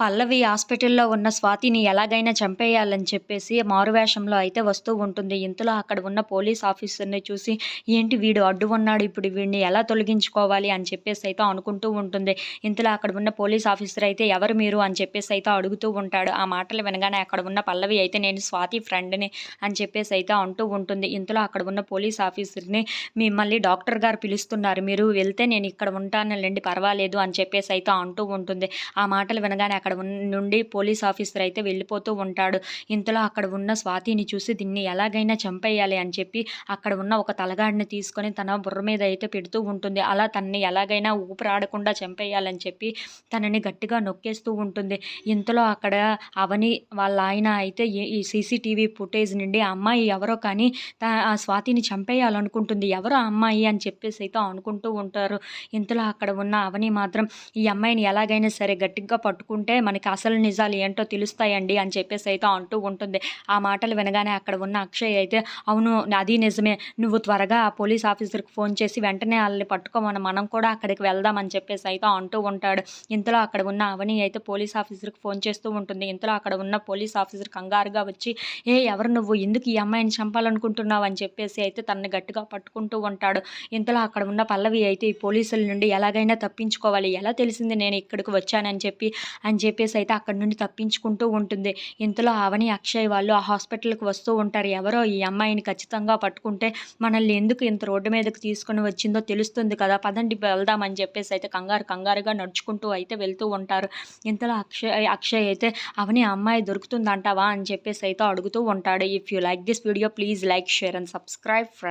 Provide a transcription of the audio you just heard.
పల్లవి హాస్పిటల్‌లో ఉన్న స్వాతిని ఎలాగైనా చంపేయాలని చెప్పేసి మారువేషంలో అయితే వస్తూ ఉంటుంది. ఇంతలో అక్కడ ఉన్న పోలీస్ ఆఫీసర్‌ని చూసి, ఏంటి వీడు అడ్డు ఉన్నాడు. ఇప్పుడు వీడిని ఎలా తొలగించుకోవాలి అని చెప్పేసి అయితే అనుకుంటూ ఉంటుంది. ఇంతలో అక్కడ ఉన్న పోలీస్ ఆఫీసర్ అయితే ఎవరు మీరు అని చెప్పేసి అయితే అడుగుతూ ఉంటాడు. ఆ మాటలు వినగానే అక్కడ ఉన్న పల్లవి అయితే నేను స్వాతి ఫ్రెండ్‌ని అని చెప్పేసి అయితే అంటూ ఉంటుంది. ఇంతలో అక్కడ ఉన్న పోలీస్ ఆఫీసర్‌ని మిమ్మల్ని డాక్టర్ గారు పిలుస్తున్నారు. మీరు వెళ్తే నేను ఇక్కడ ఉంటానులెండి పర్వాలేదు అని చెప్పేసి అయితే అంటూ ఉంటుంది. ఆ మాటలు వినగానే అక్కడ నుండి పోలీస్ ఆఫీసర్ అయితే వెళ్ళిపోతూ ఉంటాడు. ఇంతలో అక్కడ ఉన్న స్వాతిని చూసి దీన్ని ఎలాగైనా చంపేయాలి అని చెప్పి అక్కడ ఉన్న ఒక తలగాడిని తీసుకొని తన బుర్ర మీద అయితే పెడుతూ ఉంటుంది. అలా తనని ఎలాగైనా ఊపిరాడకుండా చంపేయాలని చెప్పి తనని గట్టిగా నొక్కేస్తూ ఉంటుంది. ఇంతలో అక్కడ అవని వాళ్ళ ఆయన అయితే ఈ సీసీటీవీ ఫుటేజ్ నుండి ఆ అమ్మాయి ఎవరో కానీ ఆ స్వాతిని చంపేయాలనుకుంటుంది. ఎవరో ఆ అమ్మాయి అని చెప్పేసి అయితే అనుకుంటూ ఉంటారు. ఇంతలో అక్కడ ఉన్న అవని మాత్రం ఈ అమ్మాయిని ఎలాగైనా సరే గట్టిగా పట్టుకుంటే మనకి అసలు నిజాలు ఏంటో తెలుస్తాయండి అని చెప్పేసి అయితే అంటూ ఉంటుంది. ఆ మాటలు వినగానే అక్కడ ఉన్న అక్షయ్ అయితే అవును అది నిజమే. నువ్వు త్వరగా ఆ పోలీస్ ఆఫీసర్‌కి ఫోన్ చేసి వెంటనే ఆళ్ళని పట్టుకోమను. మనం కూడా అక్కడికి వెళ్దాం అని చెప్పేసి అయితే అంటూ ఉంటాడు. ఇంతలో అక్కడ ఉన్న అవని అయితే పోలీస్ ఆఫీసర్‌కి ఫోన్ చేస్తూ ఉంటుంది. ఇంతలో అక్కడ ఉన్న పోలీస్ ఆఫీసర్ కంగారుగా వచ్చి ఎవరు నువ్వు? ఎందుకు ఈ అమ్మాయిని చంపాలనుకుంటున్నావు? అని చెప్పేసి అయితే తనని గట్టిగా పట్టుకుంటూ ఉంటాడు. ఇంతలో అక్కడ ఉన్న పల్లవి అయితే ఈ పోలీసుల నుండి ఎలాగైనా తప్పించుకోవాలి. ఎలా తెలిసింది నేను ఇక్కడికి వచ్చానని చెప్పేసి అయితే అక్కడి నుండి తప్పించుకుంటూ ఉంటుంది. ఇంతలో అవని, అక్షయ్ వాళ్ళు ఆ హాస్పిటల్‌కి వస్తూ ఉంటారు. ఎవరో ఈ అమ్మాయిని ఖచ్చితంగా పట్టుకుంటే మనల్ని ఎందుకు ఇంత రోడ్డు మీదకి తీసుకొని వచ్చిందో తెలుస్తుంది కదా! పదండి వెళ్దాం అని చెప్పేసి అయితే కంగారుగా నడుచుకుంటూ అయితే వెళ్తూ ఉంటారు. ఇంతలో అక్షయ్ అయితే అవని ఆ అమ్మాయి దొరుకుతుందంటావా? అని చెప్పేసి అయితే అడుగుతూ ఉంటాడు. If you like this video please like, share and subscribe friends.